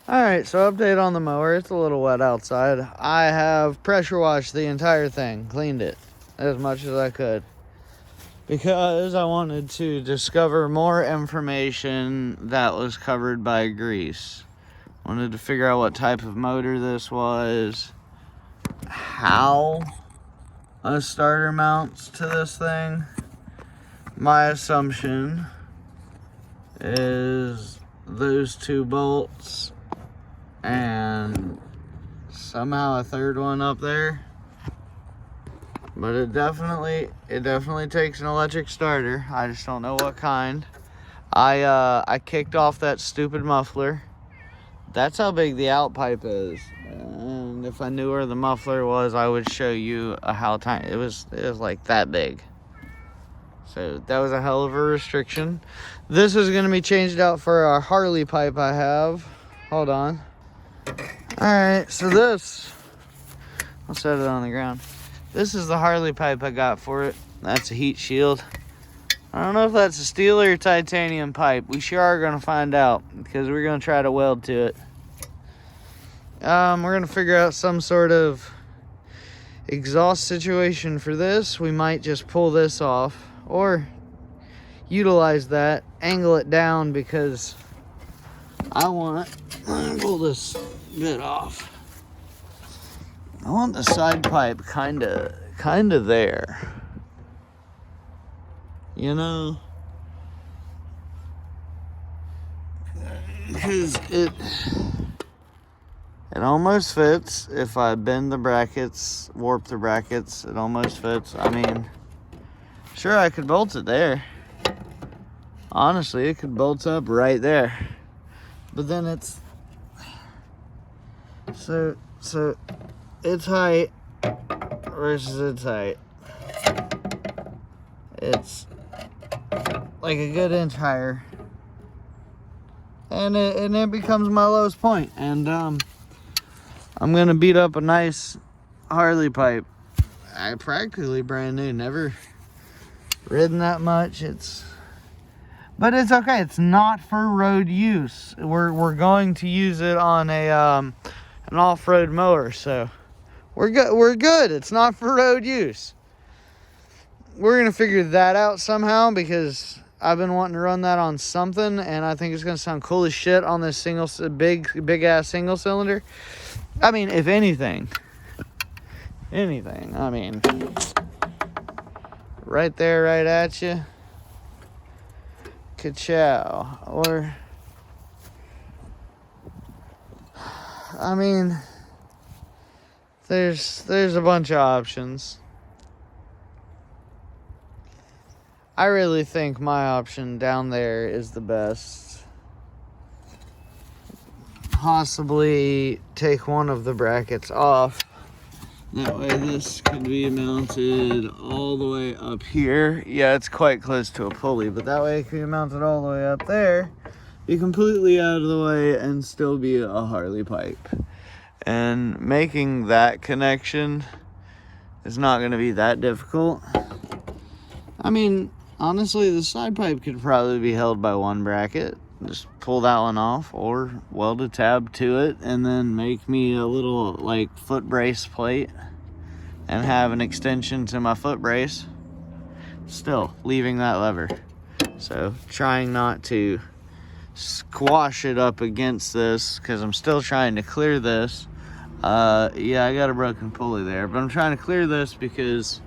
Alright, so update on the mower. It's a little wet outside. I have pressure washed the entire thing, cleaned it as much as I could, because I wanted to discover more information that was covered by grease. Wanted to figure out what type of motor this was, how a starter mounts to this thing. My assumption is those two bolts and somehow a third one up there, but it definitely takes an electric starter. I just don't know what kind. I kicked off that stupid muffler. That's how big the out pipe is, and if I knew where the muffler was, I would show you how tiny it was. It was like that big. So that was a hell of a restriction. This is going to be changed out for a Harley pipe I have. Hold on. Alright, so this, I'll set it on the ground. This is the Harley pipe I got for it. That's a heat shield. I don't know if that's a steel or titanium pipe. We sure are going to find out, because we're going to try to weld to it. We're going to figure out some sort of exhaust situation for this. We might just pull this off, or utilize that, angle it down, because I want to pull this bit off. I want the side pipe kind of there, you know, because it almost fits. If I bend the brackets, warp the brackets, it almost fits. I mean, sure, I could bolt it there. Honestly, it could bolt up right there. But then it's so its height versus its height. It's like a good inch higher, and it becomes my lowest point. And I'm gonna beat up a nice Harley pipe. I practically brand new, never ridden that much. But it's okay. It's not for road use. We're going to use it on an off-road mower, so we're good. We're good. It's not for road use. We're gonna figure that out somehow, because I've been wanting to run that on something, and I think it's gonna sound cool as shit on this big ass single cylinder. I mean, if anything. I mean, right there, right at you. Ka-chow. Or, I mean, there's a bunch of options. I really think my option down there is the best. Possibly take one of the brackets off. That way this could be mounted all the way up here. Yeah, it's quite close to a pulley, but that way it could be mounted all the way up there, be completely out of the way, and still be a Harley pipe. And making that connection is not going to be that difficult. I mean, honestly, the side pipe could probably be held by one bracket. Just pull that one off, or weld a tab to it, and then make me a little like foot brace plate and have an extension to my foot brace, still leaving that lever. So trying not to squash it up against this, because I'm still trying to clear this. Yeah, I got a broken pulley there, but I'm trying to clear this because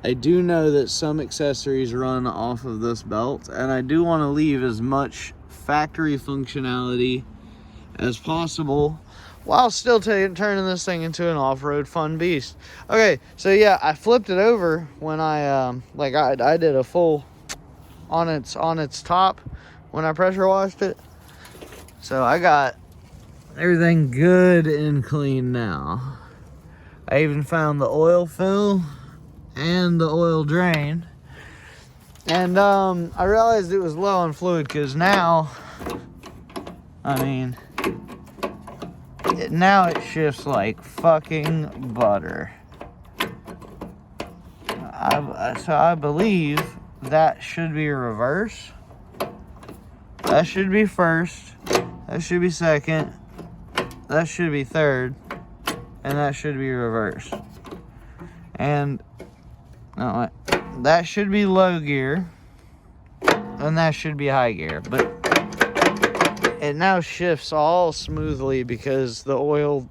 I do know that some accessories run off of this belt, and I do want to leave as much factory functionality as possible while still turning this thing into an off-road fun beast. Okay, so yeah, I flipped it over when I did a full on its top when I pressure washed it. So I got everything good and clean now. I even found the oil fill and the oil drain. And I realized it was low on fluid, because now, I mean, now it shifts like fucking butter. So I believe that should be reverse. That should be first. That should be second. that should be third, and that should be reverse. And no, that should be low gear, and that should be high gear. But it now shifts all smoothly because the oil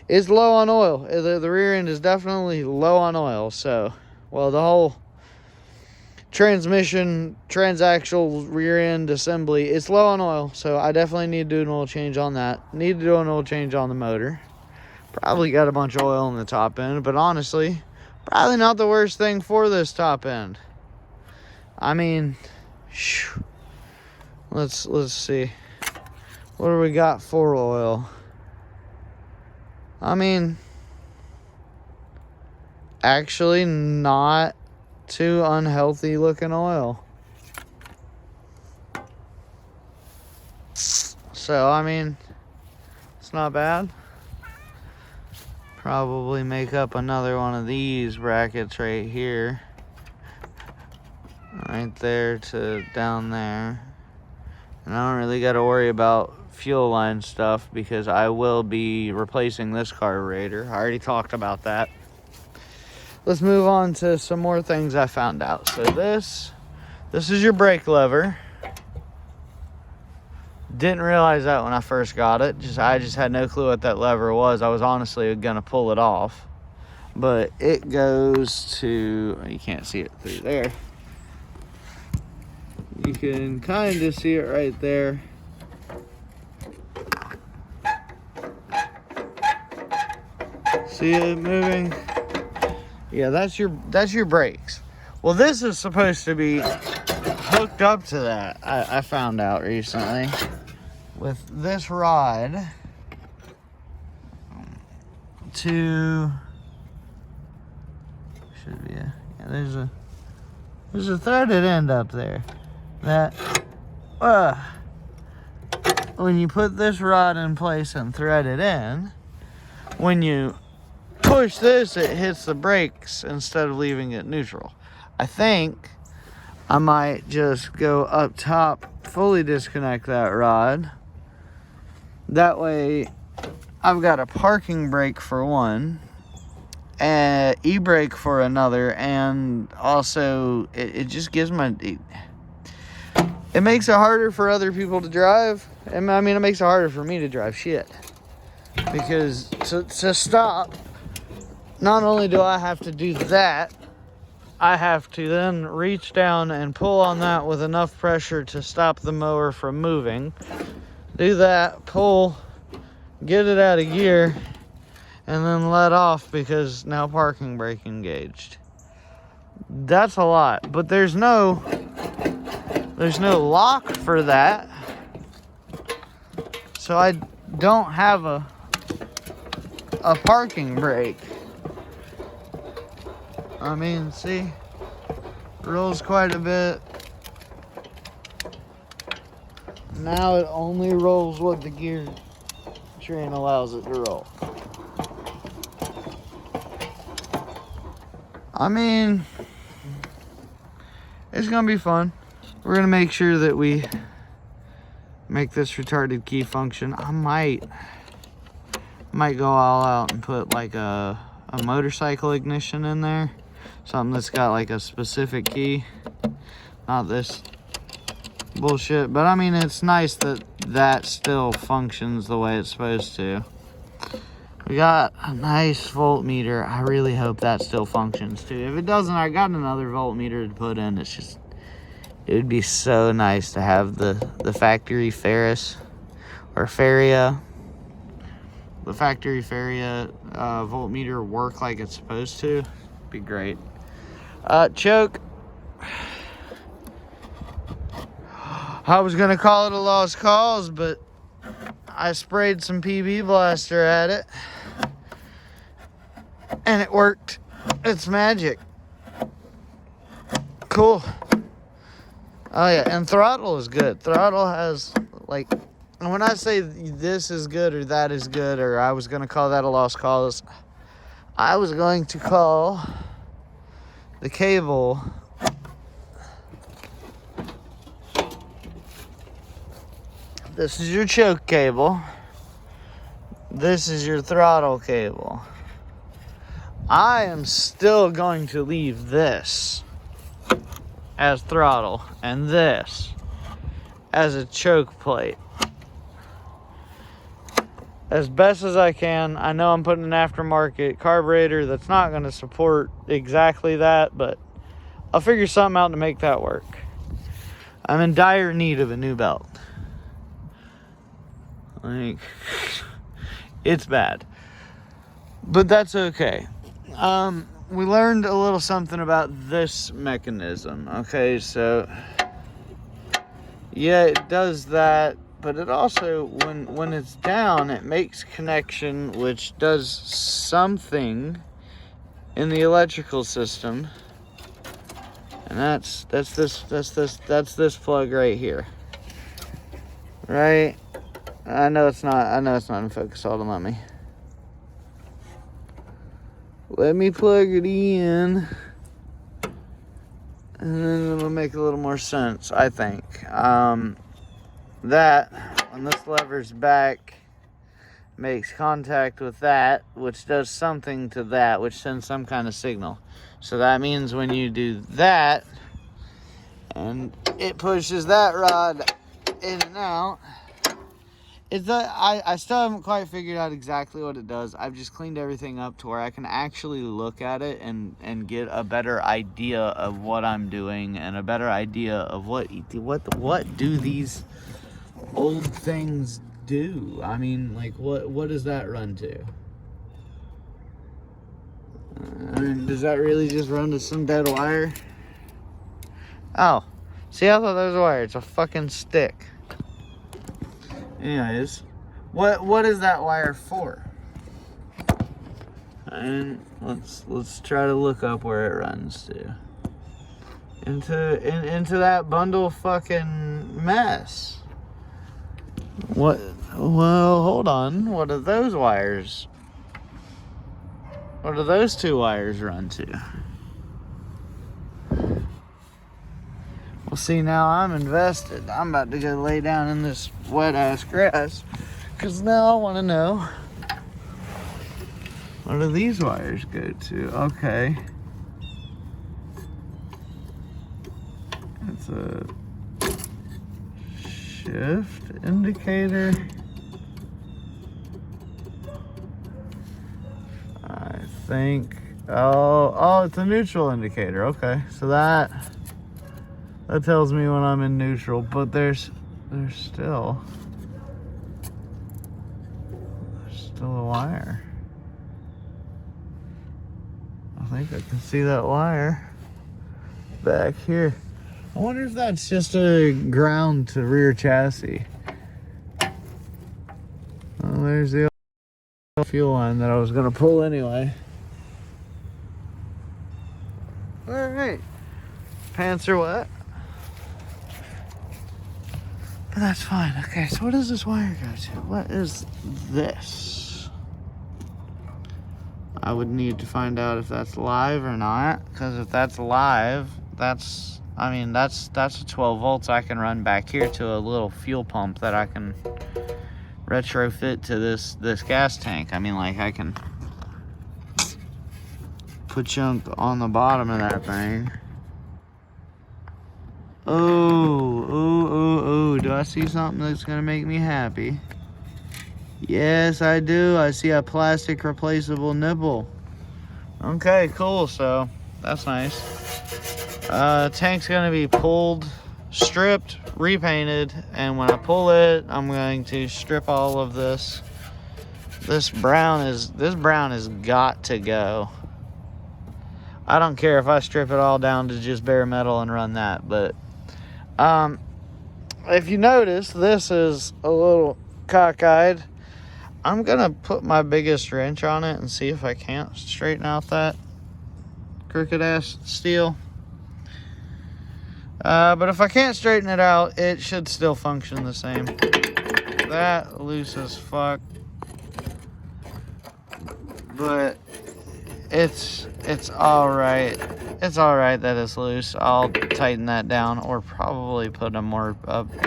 is low on oil. The rear end is definitely low on oil. So, well, the whole transmission, transaxle rear end assembly, it's low on oil. So I definitely need to do an oil change on that. Need to do an oil change on the motor. Probably got a bunch of oil in the top end, but honestly, probably not the worst thing for this top end. I mean, let's see. What do we got for oil? I mean, actually not too unhealthy looking oil. So, I mean, it's not bad. Probably make up another one of these brackets right here. Right there to down there. And I don't really got to worry about fuel line stuff because I will be replacing this carburetor. I already talked about that. Let's move on to some more things I found out. So this is your brake lever. Didn't realize that when I first got it. I just had no clue what that lever was. I was honestly gonna pull it off. But it goes to, you can't see it through there. You can kind of see it right there. See it moving? Yeah, that's your brakes. Well, this is supposed to be hooked up to that. I found out recently with this rod to should be there's a threaded end up there that when you put this rod in place and thread it in, when you push this, it hits the brakes instead of leaving it neutral. I think I might just go up top, fully disconnect that rod. That way I've got a parking brake for one, and e-brake for another, and also it just gives it makes it harder for other people to drive. I mean, it makes it harder for me to drive shit. Because to stop, not only do I have to do that, I have to then reach down and pull on that with enough pressure to stop the mower from moving. Do that, pull, get it out of gear, and then let off because now parking brake engaged. That's a lot, but there's no lock for that. So I don't have a parking brake. I mean, see, rolls quite a bit. Now it only rolls what the gear train allows it to roll. I mean, it's gonna be fun. We're gonna make sure that we make this retarded key function. I might go all out and put like a motorcycle ignition in there. Something that's got like a specific key. Not this bullshit. But I mean, it's nice that still functions the way it's supposed to. We got a nice voltmeter. I really hope that still functions too. If it doesn't, I got another voltmeter to put in. It would be so nice to have the factory Ferris or Feria. The factory Feria voltmeter work like it's supposed to. Be great. Choke. I was gonna call it a lost cause, but I sprayed some PB Blaster at it and it worked. It's magic. Cool. Oh yeah, and throttle is good. Throttle has, like, when I say this is good or that is good, or I was gonna call that a lost cause, I was going to call the cable this is your choke cable. This is your throttle cable. I am still going to leave this as throttle and this as a choke plate. As best as I can. I know I'm putting an aftermarket carburetor that's not going to support exactly that, but I'll figure something out to make that work. I'm in dire need of a new belt. Like, it's bad. But that's okay. We learned a little something about this mechanism. Okay, so yeah, it does that, but it also, when it's down, it makes connection, which does something in the electrical system. And that's this plug right here. Right? I know it's not in focus. Hold on, let me plug it in, and then it'll make a little more sense, I think. That, when this lever's back, makes contact with that, which does something to that, which sends some kind of signal. So that means when you do that, and it pushes that rod in and out, I still haven't quite figured out exactly what it does. I've just cleaned everything up to where I can actually look at it and get a better idea of what I'm doing and a better idea of what do these old things do. I mean, like, what does that run to? I mean, does that really just run to some dead wire? Oh, see, I thought that was a wire. It's a fucking stick. Anyways, what is that wire for? And let's try to look up where it runs to. Into that bundle fucking mess. What? Well, hold on. What are those wires? What do those two wires run to? Well, see, now I'm invested. I'm about to go lay down in this wet-ass grass, because now I want to know, what do these wires go to? Okay. It's a shift indicator. I think, oh, it's a neutral indicator. Okay, so that tells me when I'm in neutral, but there's still a wire. I think I can see that wire back here. I wonder if that's just a ground to rear chassis. Well, there's the fuel line that I was gonna pull anyway. All right, pants are wet. But that's fine. Okay, so what does this wire go to? What is this? I would need to find out if that's live or not. Because if that's live, that's a 12 volts I can run back here to a little fuel pump that I can retrofit to this gas tank. I mean, like, I can put junk on the bottom of that thing. Oh, do I see something that's gonna make me happy? Yes, I do. I see a plastic replaceable nipple. Okay, cool, so that's nice. Tank's gonna be pulled, stripped, repainted, and when I pull it, I'm going to strip all of this. This brown has got to go. I don't care if I strip it all down to just bare metal and run that, but if you notice, this is a little cockeyed. I'm gonna put my biggest wrench on it and see if I can't straighten out that crooked ass steel. But if I can't straighten it out, it should still function the same. That loose as fuck, but it's all right. It's all right that it's loose. I'll tighten that down, or probably put a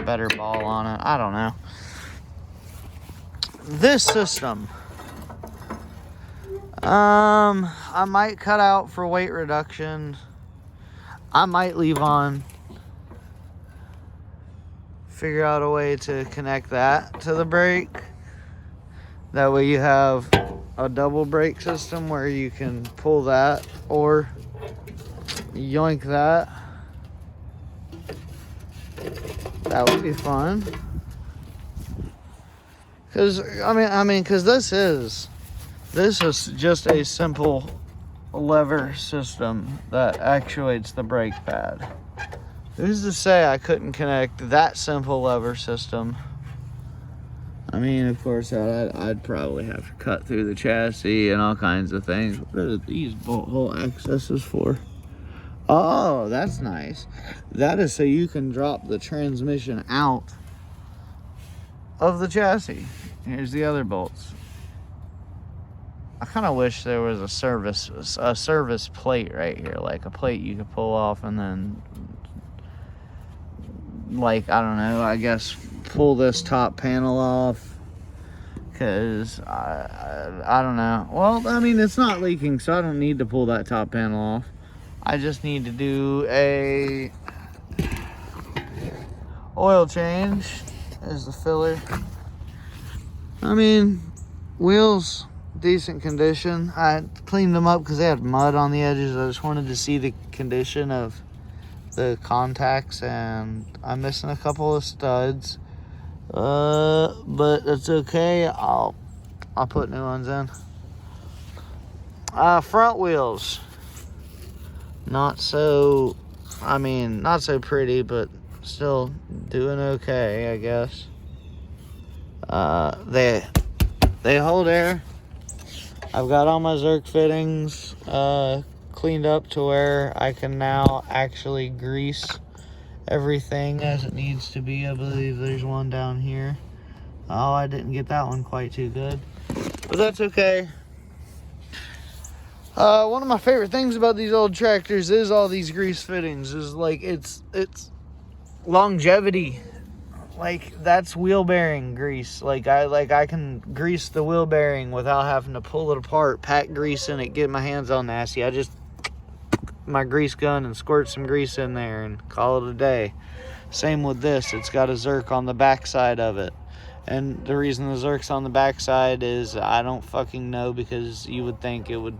better ball on it. I don't know. this system, I might cut out for weight reduction. I might leave on. Figure out a way to connect that to the brake. That way you have a double brake system where you can pull that or yoink that. That would be fun. Cause cause this is just a simple lever system that actuates the brake pad. Who's to say I couldn't connect that simple lever system? I mean, of course, I'd probably have to cut through the chassis and all kinds of things. What are these bolt hole accesses for? Oh, that's nice. That is so you can drop the transmission out of the chassis. Here's the other bolts. I kind of wish there was a service plate right here, like a plate you could pull off and then, like, I don't know, I guess pull this top panel off, because I don't know. Well, I mean, it's not leaking, so I don't need to pull that top panel off. I just need to do a oil change. There's the filler. I mean, wheels, decent condition. I cleaned them up because they had mud on the edges. I just wanted to see the condition of the contacts, and I'm missing a couple of studs, but it's okay. I'll put new ones in. Front wheels, not so pretty, but still doing okay, I guess. They hold air. I've got all my Zerk fittings cleaned up to where I can now actually grease everything as it needs to be. I believe there's one down here. Oh, I didn't get that one quite too good, but that's okay. One of my favorite things about these old tractors is all these grease fittings. Is like it's longevity. Like, that's wheel bearing grease. Like I can grease the wheel bearing without having to pull it apart, pack grease in it, get my hands all nasty. I just my grease gun and squirt some grease in there and call it a day. Same with this. It's got a Zerk on the back side of it. And the reason the Zerk's on the back side is I don't fucking know, because you would think it would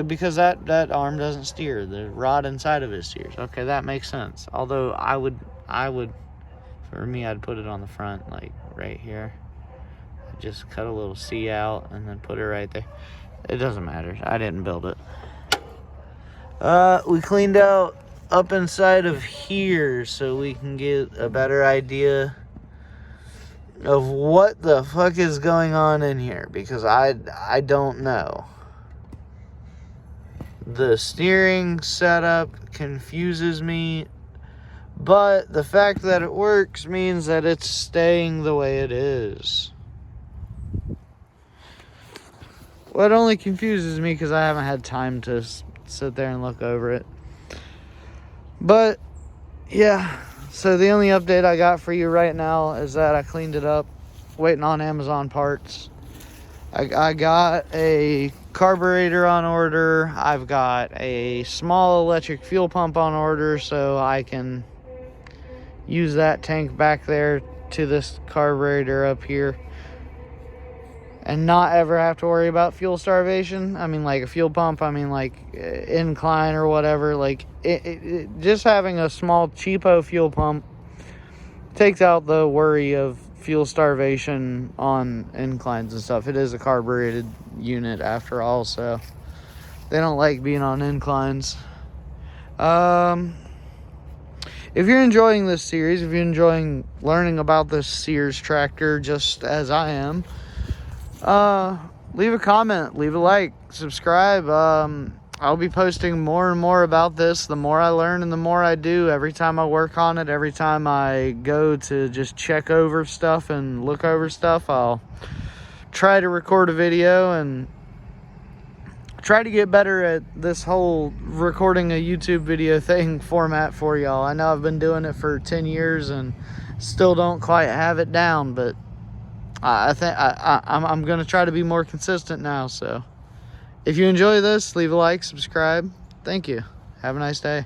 because that arm doesn't steer. The rod inside of it steers. Okay, that makes sense. Although I would for me, I'd put it on the front, like right here. Just cut a little C out and then put it right there. It doesn't matter. I didn't build it. We cleaned out up inside of here so we can get a better idea of what the fuck is going on in here, because I don't know. The steering setup confuses me, but the fact that it works means that it's staying the way it is. Well, it only confuses me because I haven't had time to sit there and look over it. But, yeah. So the only update I got for you right now is that I cleaned it up. Waiting on Amazon parts. I got a carburetor on order. I've got a small electric fuel pump on order, so I can use that tank back there to this carburetor up here and not ever have to worry about fuel starvation. I mean, like a fuel pump, I mean, like incline or whatever. Like just having a small cheapo fuel pump takes out the worry of fuel starvation on inclines and stuff. It is a carbureted unit after all, so they don't like being on inclines. If you're enjoying this series, if you're enjoying learning about this Sears tractor just as I am, leave a comment, leave a like, subscribe. I'll be posting more and more about this. The more I learn and the more I do, every time I work on it, every time I go to just check over stuff and look over stuff, I'll try to record a video and try to get better at this whole recording a YouTube video thing format for y'all. I know I've been doing it for 10 years and still don't quite have it down, but I think I'm gonna try to be more consistent now. So if you enjoy this, leave a like, subscribe. Thank you. Have a nice day.